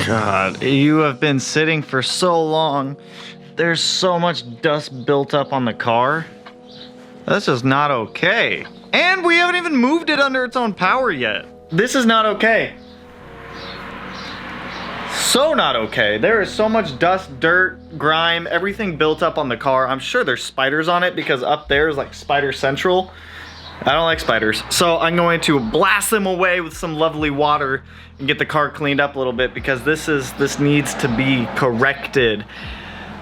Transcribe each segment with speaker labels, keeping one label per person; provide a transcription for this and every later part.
Speaker 1: God, you have been sitting for so long. There's so much dust built up on the car. That's just not okay. And we haven't even moved it under its own power yet. This is not okay. So not okay. There is so much dust, dirt, grime, everything built up on the car. I'm sure there's spiders on it because up there is like spider central. I don't like spiders. So I'm going to blast them away with some lovely water and get the car cleaned up a little bit because this needs to be corrected.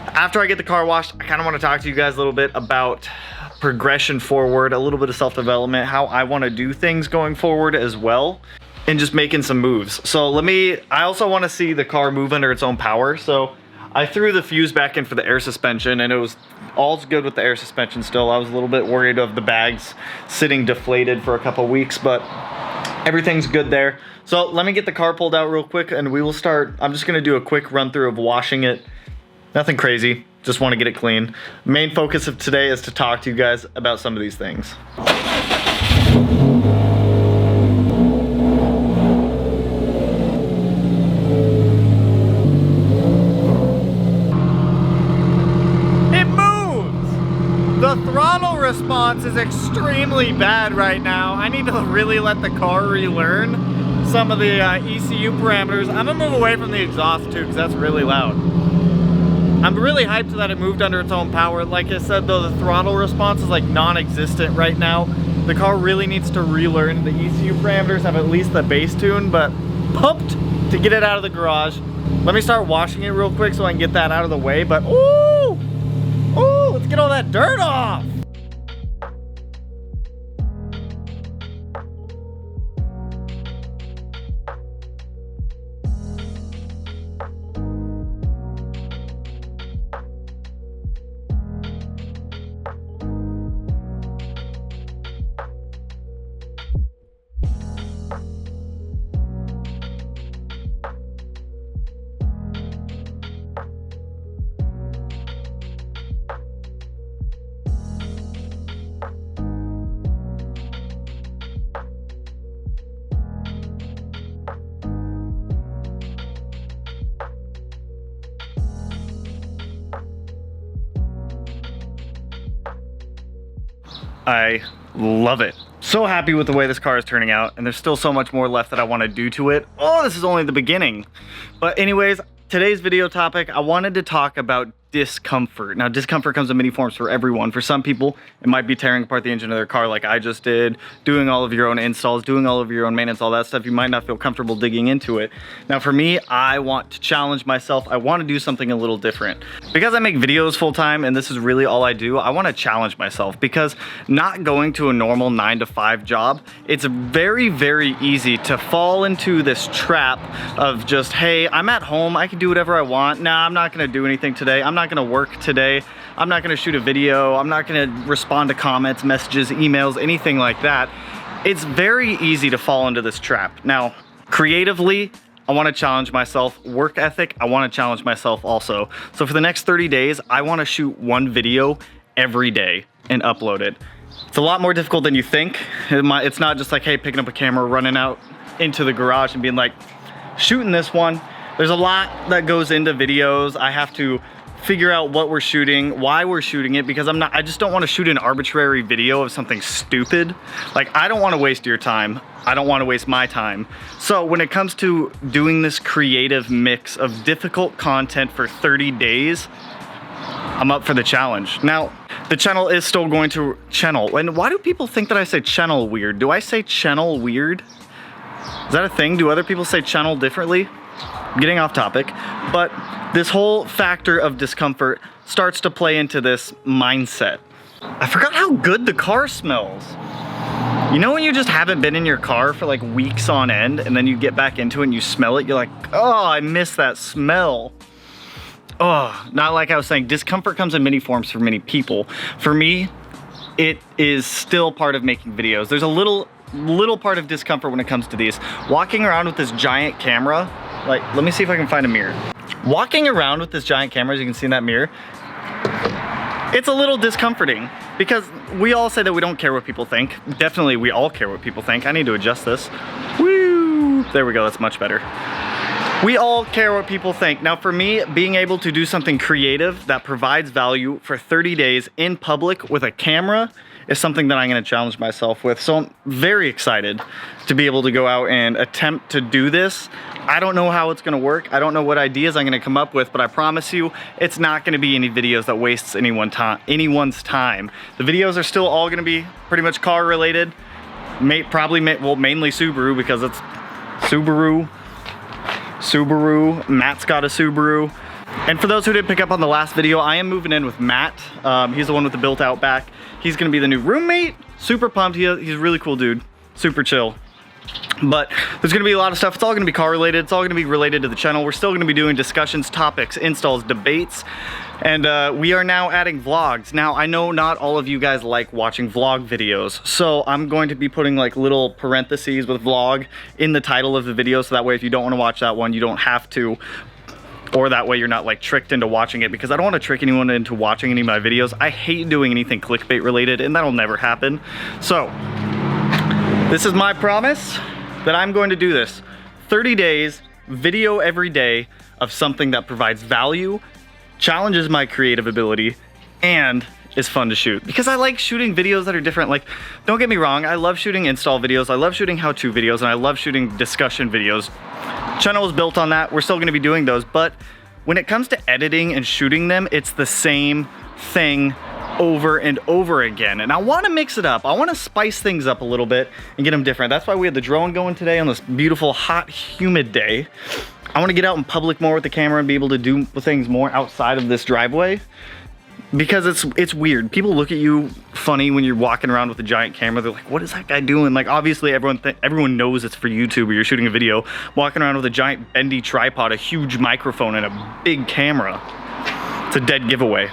Speaker 1: After I get the car washed, I kind of want to talk to you guys a little bit about progression forward, a little bit of self-development, how I want to do things going forward as well, and just making some moves. So I also want to see the car move under its own power. So I threw the fuse back in for the air suspension and it was all's good with the air suspension still. I was a little bit worried of the bags sitting deflated for a couple weeks, but everything's good there. So let me get the car pulled out real quick and we will start. I'm just gonna do a quick run through of washing it. Nothing crazy, just want to get it clean. Main focus of today is to talk to you guys about some of these things. The throttle response is extremely bad right now. I need to really let the car relearn some of the ECU parameters. I'm gonna move away from the exhaust too because that's really loud. I'm really hyped that it moved under its own power. Like I said though, the throttle response is like non-existent right now. The car really needs to relearn. The ECU parameters have at least the bass tune, but pumped to get it out of the garage. Let me start washing it real quick so I can get that out of the way, but ooh! Ooh, let's get all that dirt off! I love it. So happy with the way this car is turning out, and there's still so much more left that I want to do to it. Oh, this is only the beginning. But anyways, today's video topic, I wanted to talk about discomfort. Now, discomfort comes in many forms for everyone. For some people, it might be tearing apart the engine of their car like I just did, doing all of your own installs, doing all of your own maintenance, all that stuff. You might not feel comfortable digging into it. Now, for me, I want to challenge myself. I want to do something a little different. Because I make videos full time and this is really all I do, I want to challenge myself because not going to a normal 9-to-5 job, it's very, very easy to fall into this trap of just, hey, I'm at home, I can do whatever I want. Nah, I'm not going to do anything today. I'm not going to work today. I'm not going to shoot a video. I'm not going to respond to comments, messages, emails, anything like that. It's very easy to fall into this trap. Now, creatively, I want to challenge myself. Work ethic, I want to challenge myself also. So for the next 30 days, I want to shoot one video every day and upload it. It's a lot more difficult than you think. It's not just like, hey, picking up a camera, running out into the garage and being like, shooting this one. There's a lot that goes into videos. I have to figure out what we're shooting, why we're shooting it, because I just don't want to shoot an arbitrary video of something stupid. Like, I don't want to waste your time. I don't want to waste my time. So when it comes to doing this creative mix of difficult content for 30 days, I'm up for the challenge. Now, the channel is still going to channel. And why do people think that I say channel weird? Do I say channel weird? Is that a thing? Do other people say channel differently? Getting off topic, but this whole factor of discomfort starts to play into this mindset. I forgot how good the car smells. You know when you just haven't been in your car for like weeks on end and then you get back into it and you smell it, you're like, oh, I miss that smell. Oh, not like I was saying, discomfort comes in many forms for many people. For me, it is still part of making videos. There's a little part of discomfort when it comes to these. Walking around with this giant camera, like, let me see if I can find a mirror. Walking around with this giant camera, as you can see in that mirror, it's a little discomforting because we all say that we don't care what people think. Definitely, we all care what people think. I need to adjust this. Woo! There we go, that's much better. We all care what people think. Now for me, being able to do something creative that provides value for 30 days in public with a camera is something that I'm gonna challenge myself with. So I'm very excited to be able to go out and attempt to do this. I don't know how it's gonna work. I don't know what ideas I'm gonna come up with, but I promise you, it's not gonna be any videos that wastes anyone's time. The videos are still all gonna be pretty much car related. Mainly Subaru, because it's Subaru. Matt's got a Subaru. And for those who didn't pick up on the last video, I am moving in with Matt. He's the one with the built out back. He's gonna be the new roommate. Super pumped. He's a really cool dude. Super chill. But there's gonna be a lot of stuff. It's all gonna be car related. It's all gonna be related to the channel. We're still gonna be doing discussions, topics, installs, debates. And we are now adding vlogs. Now, I know not all of you guys like watching vlog videos, so I'm going to be putting like little parentheses with vlog in the title of the video, so that way if you don't want to watch that one, you don't have to. Or that way you're not like tricked into watching it, because I don't want to trick anyone into watching any of my videos. I hate doing anything clickbait related, and that'll never happen. So, this is my promise that I'm going to do this. 30 days, video every day of something that provides value, challenges my creative ability, and is fun to shoot. Because I like shooting videos that are different. Like, don't get me wrong, I love shooting install videos, I love shooting how-to videos, and I love shooting discussion videos. Channel is built on that. We're still gonna be doing those, but when it comes to editing and shooting them, it's the same thing over and over again. And I wanna mix it up. I wanna spice things up a little bit and get them different. That's why we had the drone going today on this beautiful, hot, humid day. I wanna get out in public more with the camera and be able to do things more outside of this driveway, because it's weird. People look at you funny when you're walking around with a giant camera. They're like, what is that guy doing? Like, obviously everyone knows it's for YouTube, or you're shooting a video, walking around with a giant bendy tripod, a huge microphone, and a big camera. It's a dead giveaway.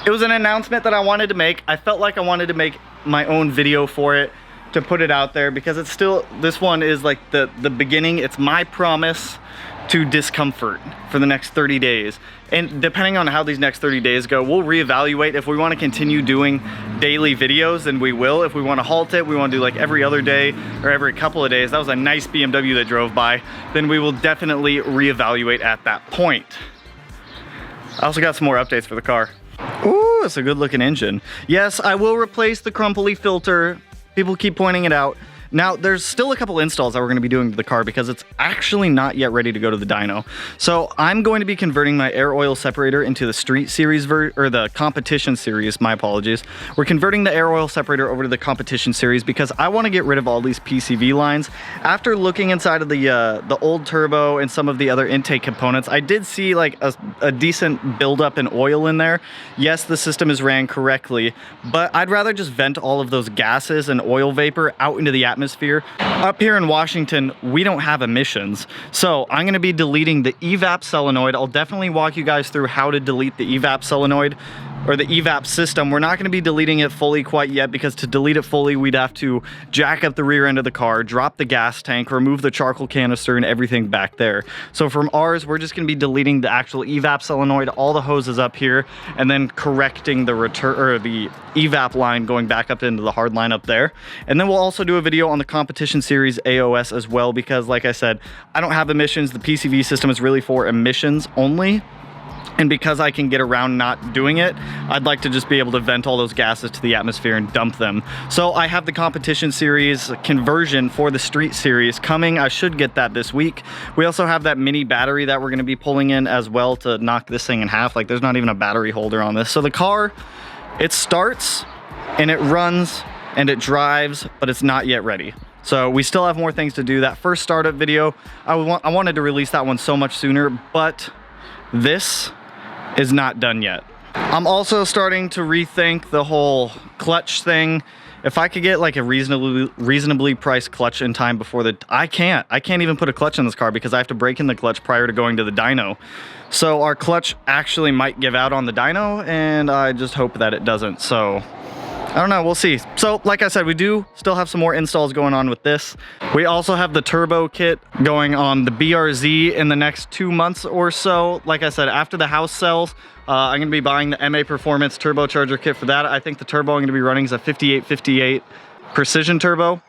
Speaker 1: It was an announcement that I wanted to make. I felt like I wanted to make my own video for it, to put it out there, because it's still, this one is like the beginning. It's my promise to Discomfort for the next 30 days. And depending on how these next 30 days go, we'll reevaluate. If we want to continue doing daily videos, then we will. If we want to halt it, we want to do like every other day or every couple of days. That was a nice BMW that drove by. Then we will definitely reevaluate at that point. I also got some more updates for the car. Ooh, it's a good looking engine. Yes, I will replace the crumply filter. People keep pointing it out. Now, there's still a couple installs that we're gonna be doing to the car, because it's actually not yet ready to go to the dyno. So I'm going to be converting my air oil separator into the street series or the competition series, my apologies. We're converting the air oil separator over to the competition series because I wanna get rid of all these PCV lines. After looking inside of the old turbo and some of the other intake components, I did see like a decent buildup in oil in there. Yes, the system is ran correctly, but I'd rather just vent all of those gases and oil vapor out into the atmosphere. Up here in Washington, we don't have emissions. So I'm gonna be deleting the evap solenoid. I'll definitely walk you guys through how to delete the evap solenoid, or the evap system. We're not gonna be deleting it fully quite yet, because to delete it fully, we'd have to jack up the rear end of the car, drop the gas tank, remove the charcoal canister and everything back there. So from ours, we're just gonna be deleting the actual evap solenoid, all the hoses up here, and then correcting the the evap line going back up into the hard line up there. And then we'll also do a video on the competition series AOS as well, because like I said, I don't have emissions. The PCV system is really for emissions only. And because I can get around not doing it, I'd like to just be able to vent all those gases to the atmosphere and dump them. So I have the competition series conversion for the street series coming. I should get that this week. We also have that mini battery that we're gonna be pulling in as well to knock this thing in half. Like, there's not even a battery holder on this. So the car, it starts and it runs and it drives, but it's not yet ready. So we still have more things to do. That first startup video, I wanted to release that one so much sooner, but this is not done yet. I'm also starting to rethink the whole clutch thing. If I could get like a reasonably priced clutch in time before I can't even put a clutch in this car, because I have to break in the clutch prior to going to the dyno. So our clutch actually might give out on the dyno, and I just hope that it doesn't. So I don't know, we'll see. So like I said, we do still have some more installs going on with this. We also have the turbo kit going on the BRZ in the next 2 months or so. Like I said, after the house sells, I'm gonna be buying the MA Performance turbocharger kit for that. I think the turbo I'm gonna be running is a 5858 precision turbo.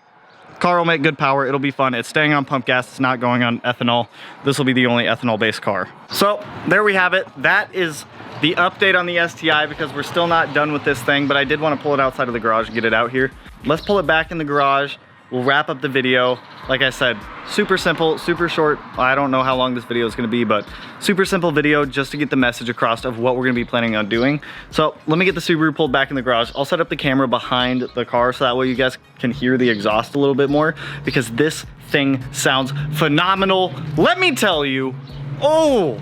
Speaker 1: Car will make good power. It'll be fun. It's staying on pump gas. It's not going on ethanol. This will be the only ethanol-based car. So there we have it. That is the update on the STI, because we're still not done with this thing, but I did want to pull it outside of the garage and get it out here. Let's pull it back in the garage. We'll wrap up the video. Like I said, super simple, super short. I don't know how long this video is going to be, but super simple video just to get the message across of what we're going to be planning on doing. So let me get the Subaru pulled back in the garage. I'll set up the camera behind the car so that way you guys can hear the exhaust a little bit more, because this thing sounds phenomenal. Let me tell you. Oh!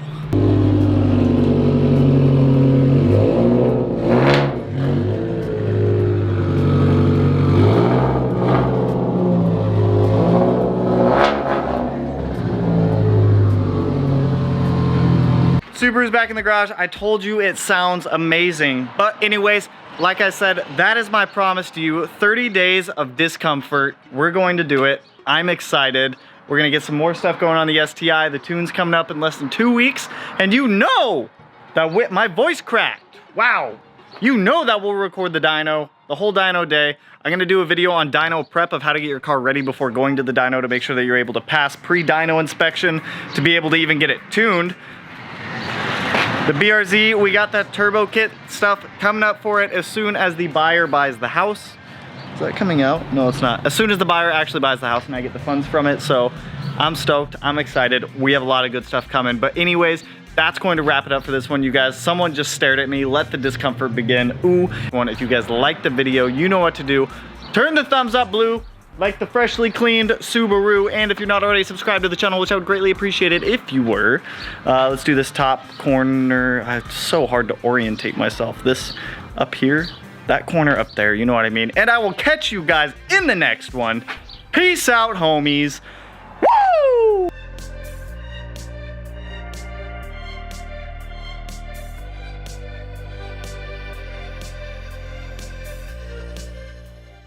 Speaker 1: Subaru's back in the garage. I told you it sounds amazing. But anyways, like I said, that is my promise to you. 30 days of discomfort. We're going to do it. I'm excited. We're gonna get some more stuff going on the STI. The tune's coming up in less than 2 weeks. And you know that my voice cracked. Wow. You know that we'll record the dyno, the whole dyno day. I'm gonna do a video on dyno prep of how to get your car ready before going to the dyno to make sure that you're able to pass pre-dyno inspection to be able to even get it tuned. The BRZ, we got that turbo kit stuff coming up for it as soon as the buyer buys the house. Is that coming out? No, it's not. As soon as the buyer actually buys the house and I get the funds from it. So I'm stoked, I'm excited. We have a lot of good stuff coming. But anyways, that's going to wrap it up for this one, you guys. Someone just stared at me. Let the discomfort begin. Ooh. If you guys liked the video, you know what to do. Turn the thumbs up blue. Like the freshly cleaned Subaru, and if you're not already subscribed to the channel, which I would greatly appreciate it if you were. Let's do this top corner. It's so hard to orientate myself. This up here, that corner up there, you know what I mean. And I will catch you guys in the next one. Peace out, homies.